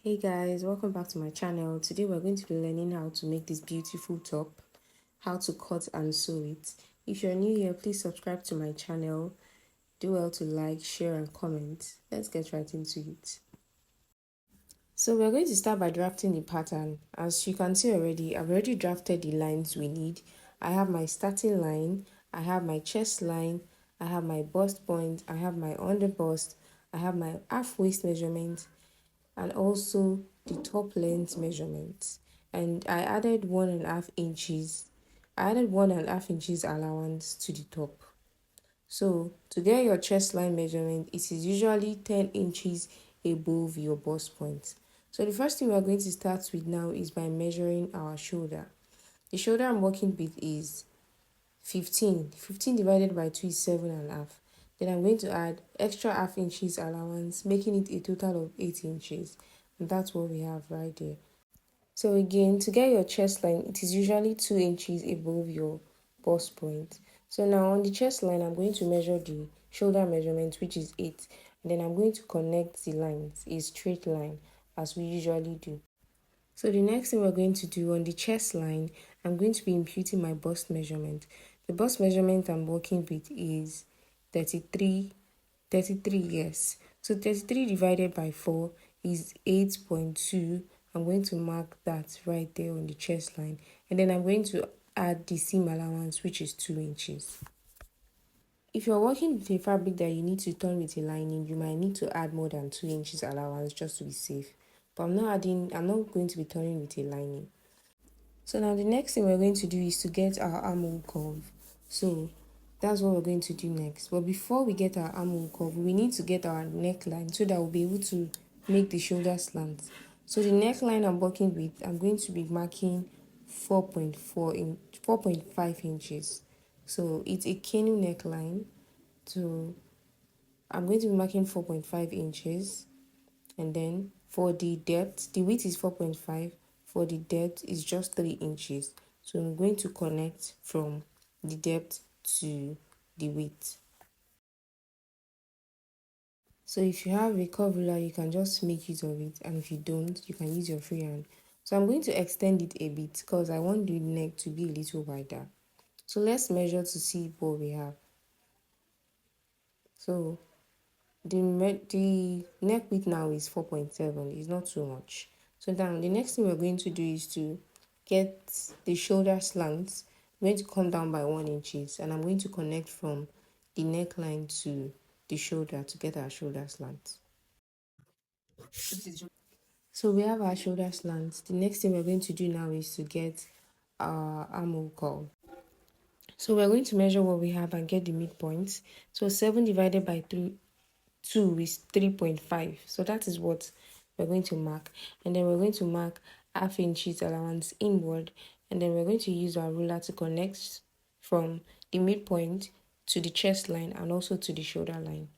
Hey guys, welcome back to my channel. Today we're going to be learning how to make this beautiful top, how to cut and sew it. If you're new here, please subscribe to my channel. Do well to like, share and comment. Let's get right into it. So we're going to start by drafting the pattern. As you can see already, I've already drafted the lines we need. I have my starting line, I have my chest line, I have my bust point, I have my under bust, I have my half waist measurement, and also the top length measurement. And I added 1.5 inches. I added 1.5 inches allowance to the top. So to get your chest line measurement, it is usually 10 inches above your bust point. So the first thing we are going to start with now is by measuring our shoulder. The shoulder I'm working with is 15. 15 divided by 2 is 7.5. Then I'm going to add extra half inches allowance, making it a total of 8 inches. And that's what we have right there. So again, to get your chest line, it is usually 2 inches above your bust point. So now on the chest line, I'm going to measure the shoulder measurement, which is 8. And then I'm going to connect the lines, a straight line, as we usually do. So the next thing we're going to do on the chest line, I'm going to be imputing my bust measurement. The bust measurement I'm working with is 33, yes. So 33 divided by 4 is 8.2. I'm going to mark that right there on the chest line. And then I'm going to add the seam allowance, which is 2 inches. If you're working with a fabric that you need to turn with a lining, you might need to add more than 2 inches allowance just to be safe. But I'm not going to be turning with a lining. So now the next thing we're going to do is to get our armhole curve. So that's what we're going to do next. But before we get our armhole curve, we need to get our neckline so that we'll be able to make the shoulder slant. So the neckline I'm working with, I'm going to be marking 4.5 inches. So it's a canoe neckline. So I'm going to be marking 4.5 inches. And then for the depth, the width is 4.5. For the depth is just 3 inches. So I'm going to connect from the depth to the width. So if you have a curve ruler, you can just make use of it. And if you don't, you can use your free hand. So I'm going to extend it a bit because I want the neck to be a little wider. So let's measure to see what we have. So the neck width now is 4.7. It's not too much. So now the next thing we're going to do is to get the shoulder slant. I'm going to come down by 1 inches and I'm going to connect from the neckline to the shoulder to get our shoulder slant. So we have our shoulder slant. The next thing we're going to do now is to get our armhole curve. So we're going to measure what we have and get the midpoint. So 7 divided by 2 is 3.5. So that is what we're going to mark. And then we're going to mark half inches allowance inward. And then we're going to use our ruler to connect from the midpoint to the chest line and also to the shoulder line.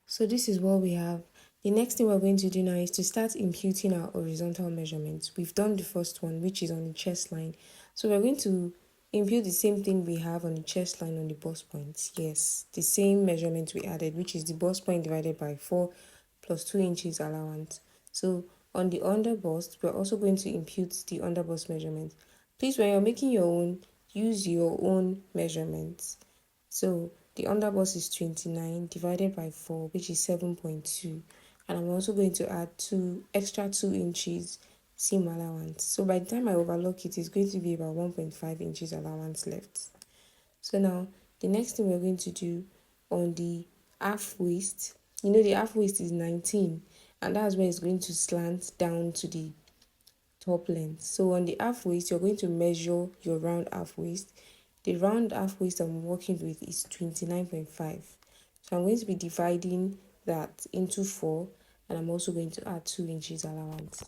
So this is what we have. The next thing we're going to do now is to start imputing our horizontal measurements. We've done the first one, which is on the chest line. So we're going to impute the same thing we have on the chest line on the bust point. Yes, the same measurement we added, which is the bust point divided by 4 plus 2 inches allowance. So on the under bust, we're also going to impute the under bust measurement. Please, when you're making your own, use your own measurements. So the under bust is 29 divided by 4, which is 7.2. And I'm also going to add extra 2 inches seam allowance. So by the time I overlock it, it's going to be about 1.5 inches allowance left. So now the next thing we're going to do on the half waist, the half waist is 19, and that's where it's going to slant down to the top length. So on the half waist, you're going to measure your round half waist. The round half waist I'm working with is 29.5. So I'm going to be dividing that into 4, and I'm also going to add 2 inches allowance.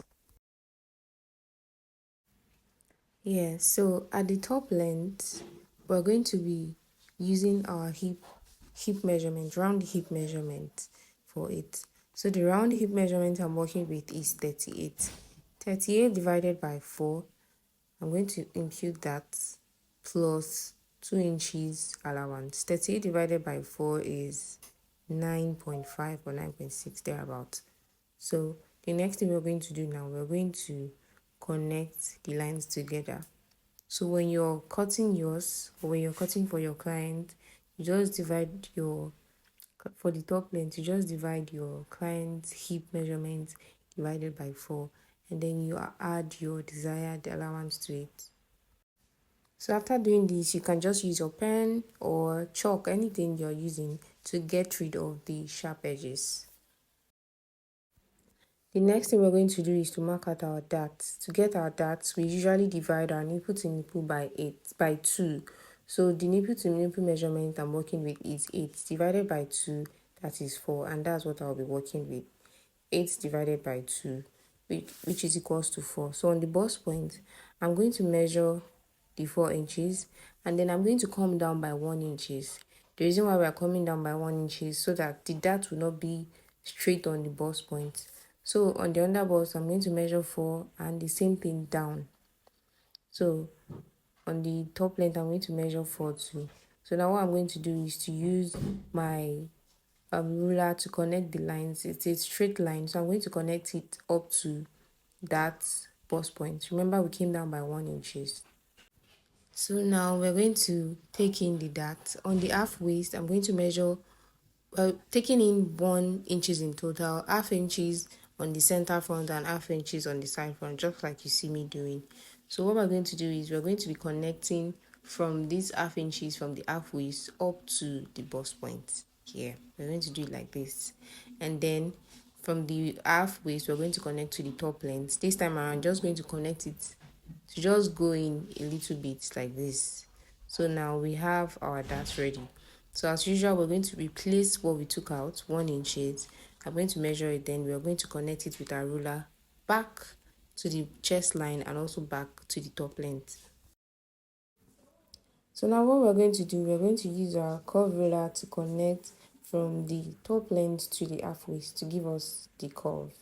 Yeah, so at the top length, we're going to be using our hip measurement, round hip measurement for it. So the round hip measurement I'm working with is 38. 38 divided by 4, I'm going to impute that plus 2 inches allowance. 38 divided by 4 is 9.5 or 9.6 thereabout. So the next thing we're going to do now, we're going to connect the lines together. So when you're cutting yours, or when you're cutting for your client, you just divide your, for the top length, you just divide your client's hip measurement divided by 4, and then you add your desired allowance to it. So after doing this, you can just use your pen or chalk, anything you're using, to get rid of the sharp edges. The next thing we're going to do is to mark out our darts. To get our darts, we usually divide our nipple to nipple by 2. So the nipple to nipple measurement I'm working with is 8 divided by 2, that is 4, and that's what I'll be working with. 8 divided by 2, which is equals to 4. So on the bust point, I'm going to measure the 4 inches, and then I'm going to come down by 1 inches. The reason why we are coming down by 1 inch is so that the dart will not be straight on the bust point. So on the under bust, I'm going to measure 4 and the same thing down. So on the top length, I'm going to measure 4 too. So now what I'm going to do is to use my ruler to connect the lines. It's a straight line, so I'm going to connect it up to that bust point. Remember, we came down by 1 inches. So now we're going to take in the dart. On the half waist, I'm going to measure, taking in 1 inches in total, half inches on the center front and half inches on the side front, just like you see me doing. So what we're going to do is we're going to be connecting from these half inches from the half waist up to the bust point here. We're going to do it like this, and then from the half waist we're going to connect to the top length. This time around, just going to connect it to just go in a little bit like this. So now we have our darts ready. So as usual, we're going to replace what we took out, 1 inches. I'm going to measure it, then we're going to connect it with our ruler back to the chest line and also back to the top length. So now what we're going to do, we're going to use our curve ruler to connect from the top length to the half waist to give us the curve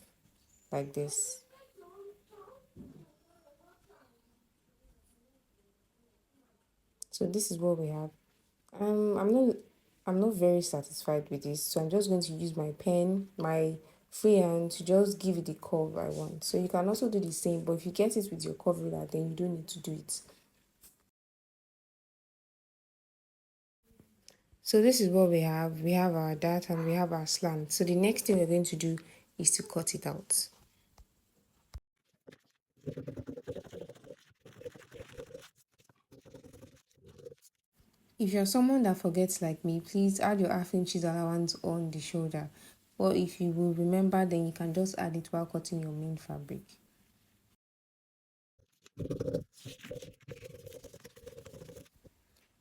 like this. So this is what we have. I'm not very satisfied with this, so I'm just going to use my pen, my freehand, to just give it the curve I want. So you can also do the same, but if you get it with your curve ruler, then you don't need to do it. So this is what we have. We have our dart and we have our slant. So the next thing we're going to do is to cut it out. If you're someone that forgets like me, please add your half inches allowance on the shoulder. Or if you will remember, then you can just add it while cutting your main fabric.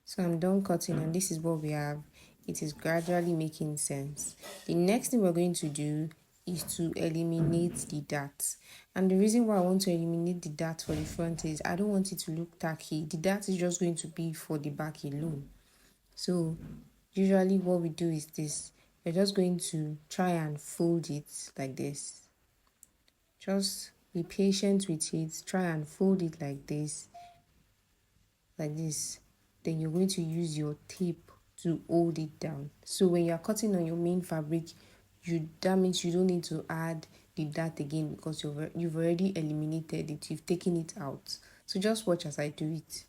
So I'm done cutting, and this is what we have. It is gradually making sense. The next thing we're going to do is to eliminate the dart. And the reason why I want to eliminate the dart for the front is I don't want it to look tacky. The dart is just going to be for the back alone. So usually what we do is this. We're just going to try and fold it like this. Just be patient with it. Try and fold it like this. Then you're going to use your tape to hold it down. So when you're cutting on your main fabric, that means you don't need to add the dart again because you've already eliminated it. You've taken it out. So just watch as I do it.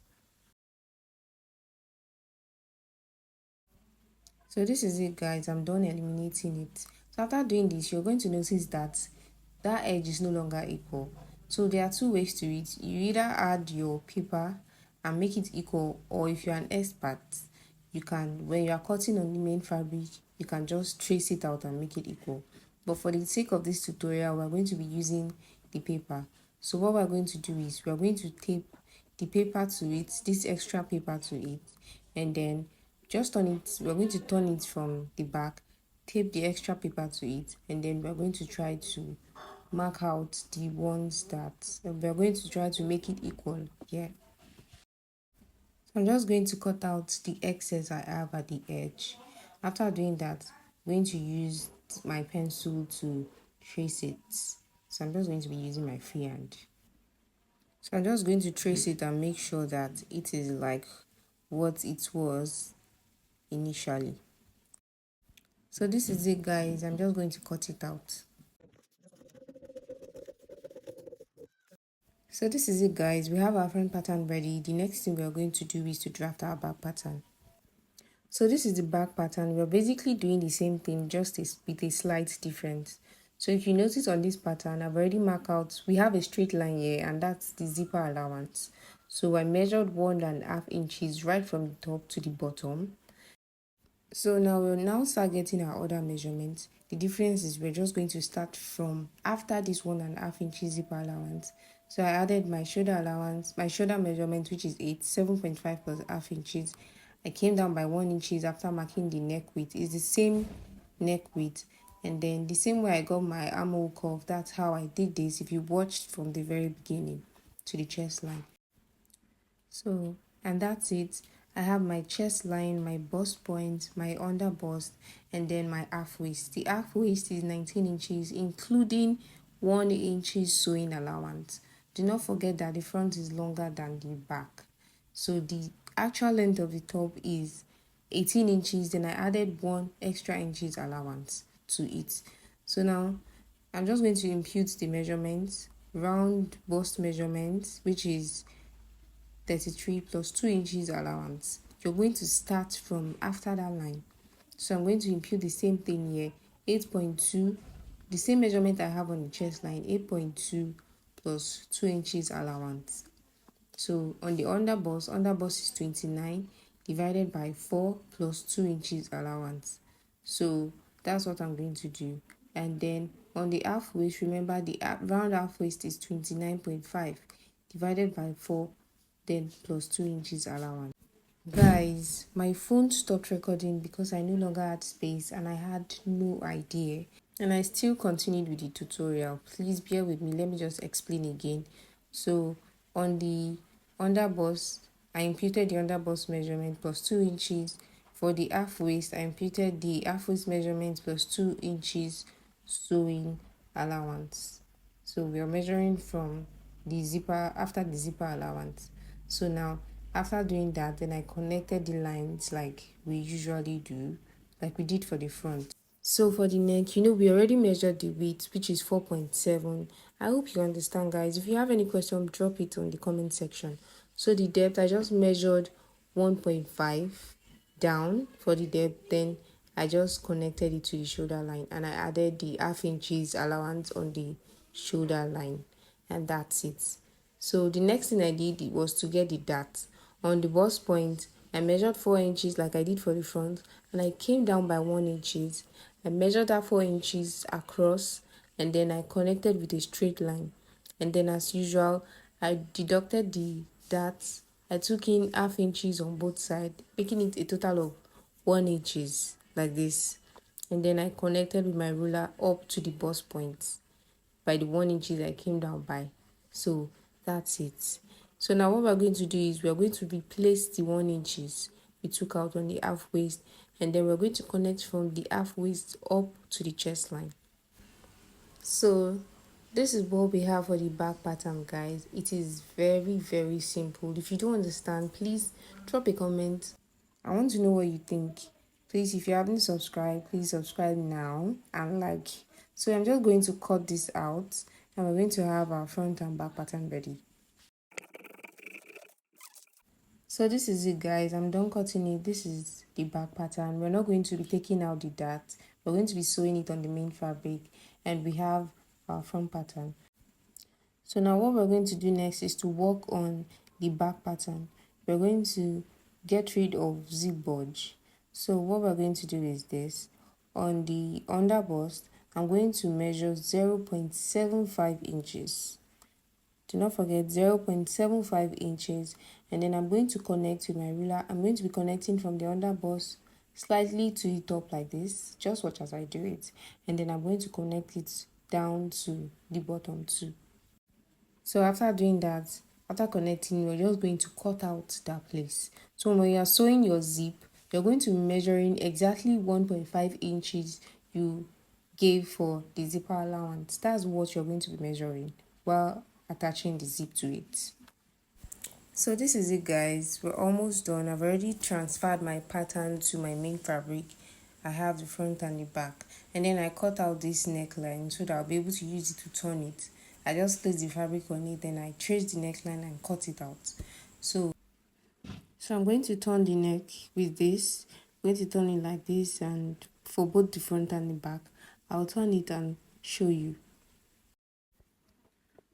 So this is it, guys. I'm done eliminating it. So after doing this, you're going to notice that that edge is no longer equal. So there are two ways to it. You either add your paper and make it equal, or if you're an expert, you can, when you are cutting on the main fabric, you can just trace it out and make it equal. But for the sake of this tutorial, we're going to be using the paper. So what we're going to do is we're going to tape the paper to it, this extra paper to it, and then just turn it, we're going to turn it from the back, tape the extra paper to it, and then we're going to try to mark out the ones that we're going to try to make it equal here. So I'm just going to cut out the excess I have at the edge. After doing that, I'm going to use my pencil to trace it. So I'm just going to be using my freehand. So I'm just going to trace it and make sure that it is like what it was initially. So this is it, guys. I'm just going to cut it out. So this is it, guys. We have our front pattern ready. The next thing we are going to do is to draft our back pattern. So this is the back pattern. We're basically doing the same thing, just with a slight difference. So if you notice on this pattern, I've already marked out, we have a straight line here, and that's the zipper allowance. So I measured 1.5 inches right from the top to the bottom. So now we'll now start getting our other measurements. The difference is we're just going to start from after this 1.5 inches zipper allowance. So I added my shoulder allowance, my shoulder measurement, which is 7.5 plus half inches. I came down by 1 inches after marking the neck width. It's the same neck width. And then the same way I got my armhole curve, that's how I did this if you watched from the very beginning to the chest line. So, and that's it. I have my chest line, my bust point, my under bust, and then my half waist. The half waist is 19 inches, including 1 inch sewing allowance. Do not forget that the front is longer than the back. So the actual length of the top is 18 inches. Then I added 1 extra inches allowance to it. So now I'm just going to impute the measurements. Round bust measurement, which is 33 plus 2 inches allowance. You're going to start from after that line. So I'm going to impute the same thing here, 8.2, the same measurement I have on the chest line, 8.2 plus 2 inches allowance. So on the underbust is 29 divided by 4 plus 2 inches allowance. So that's what I'm going to do. And then on the half waist, remember the round half waist is 29.5 divided by 4, then plus 2 inches allowance. Guys, my phone stopped recording because I no longer had space and I had no idea. And I still continued with the tutorial. Please bear with me. Let me just explain again. So on the underbust, I imputed the underbust measurement plus 2 inches. For the half waist, I imputed the half waist measurement plus 2 inches sewing allowance. So we are measuring from the zipper after the zipper allowance. So now after doing that, then I connected the lines like we usually do, like we did for the front. So for the neck, we already measured the width, which is 4.7. I hope you understand, guys. If you have any question, drop it on the comment section. So the depth, I just measured 1.5 down for the depth. Then I just connected it to the shoulder line and I added the half inches allowance on the shoulder line. And that's it. So the next thing I did was to get the dart. On the bust point, I measured 4 inches like I did for the front, and I came down by 1 inches. I measured that 4 inches across, and then I connected with a straight line. And then as usual, I deducted the darts. I took in half inches on both sides, making it a total of 1 inches like this. And then I connected with my ruler up to the bust point by the 1 inches I came down by. So that's it. So now what we're going to do is we're going to replace the 1 inches we took out on the half waist, and then we're going to connect from the half waist up to the chest line. So this is what we have for the back pattern, guys. It is very simple. If you don't understand, please drop a comment. I want to know what you think. Please, if you haven't subscribed, please subscribe now and like. So I'm just going to cut this out and we're going to have our front and back pattern ready. So this is it, guys. I'm done cutting it. This is the back pattern. We're not going to be taking out the dart. We're going to be sewing it on the main fabric, and we have our front pattern. So now what we're going to do next is to work on the back pattern. We're going to get rid of zip budge. So what we're going to do is this. On the underbust, I'm going to measure 0.75 inches. Do not forget 0.75 inches, and then I'm going to connect with my ruler. I'm going to be connecting from the underbust slightly to the top like this. Just watch as I do it. And then I'm going to connect it down to the bottom too. So after doing that, after connecting, you're just going to cut out that place. So when you're sewing your zip, you're going to be measuring exactly 1.5 inches you gave for the zipper allowance. That's what you're going to be measuring while attaching the zip to it. So this is it, guys, we're almost done. I've already transferred my pattern to my main fabric. I have the front and the back, and then I cut out this neckline so that I'll be able to use it to turn it. I just place the fabric on it, then I trace the neckline and cut it out. So I'm going to turn the neck with this. I'm going to turn it like this, and for both the front and the back, I'll turn it and show you.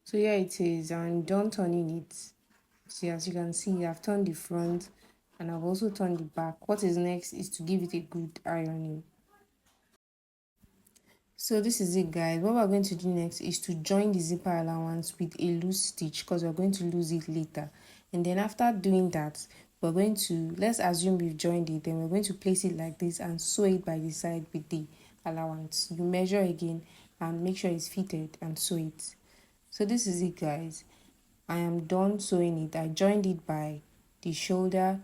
So here it is. I'm done turning it. See, as you can see, I've turned the front and I've also turned the back. What is next is to give it a good ironing. So this is it, guys. What we're going to do next is to join the zipper allowance with a loose stitch, because we're going to lose it later. And then after doing that, we're going to, let's assume we've joined it, then we're going to place it like this and sew it by the side with the allowance. You measure again and make sure it's fitted and sew it. So this is it, guys. I am done sewing it. I joined it by the shoulder.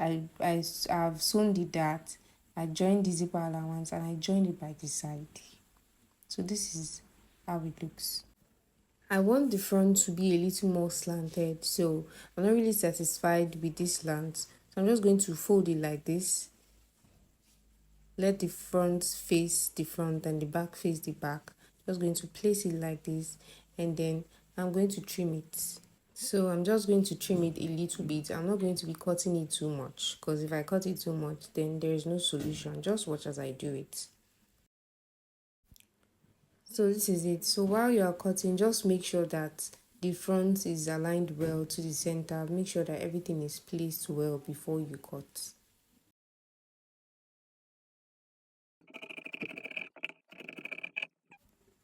I've sewn the dart. I joined the zipper allowance and I joined it by the side. So this is how it looks. I want the front to be a little more slanted, so I'm not really satisfied with this slant. So I'm just going to fold it like this. Let the front face the front and the back face the back. Just going to place it like this, and then I'm going to trim it. So I'm just going to trim it a little bit. I'm not going to be cutting it too much, because if I cut it too much, then there is no solution. Just watch as I do it. So this is it. So while you are cutting, just make sure that the front is aligned well to the center. Make sure that everything is placed well before you cut.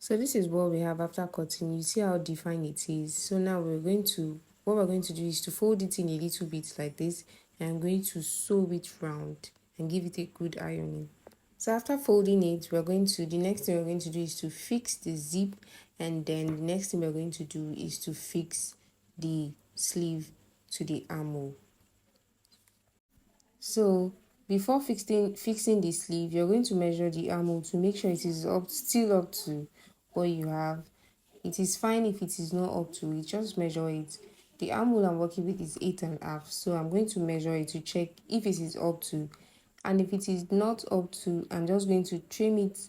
So this is what we have after cutting. You see how defined it is. So now what we're going to do is to fold it in a little bit like this, and I'm going to sew it round and give it a good ironing. So after folding it, the next thing we're going to do is to fix the zip, and then the next thing we're going to do is to fix the sleeve to the armhole. So before fixing the sleeve, you're going to measure the armhole to make sure it is still up to what you have. It is fine if it is not up to it, just measure it. The armhole I'm working with is 8.5, so I'm going to measure it to check if it is up to, and if it is not up to, I'm just going to trim it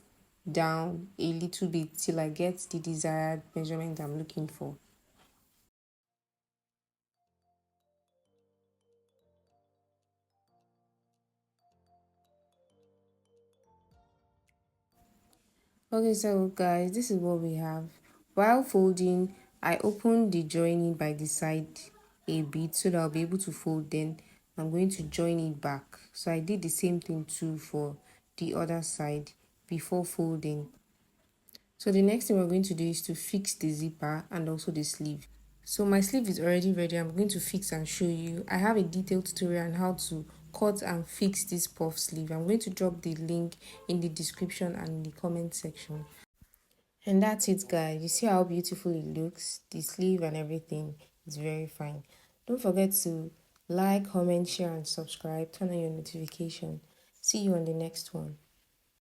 down a little bit till I get the desired measurement I'm looking for. Okay, so guys, this is what we have. While folding, I opened the joining by the side a bit so that I'll be able to fold. Then I'm going to join it back. So I did the same thing too for the other side before folding. So the next thing we're going to do is to fix the zipper and also the sleeve. So my sleeve is already ready. I'm going to fix and show you. I have a detailed tutorial on how to cut and fix this puff sleeve. I'm going to drop the link in the description and in the comment section. And that's it, guys. You see how beautiful it looks? The sleeve and everything is very fine. Don't forget to like, comment, share, and subscribe. Turn on your notification. See you on the next one.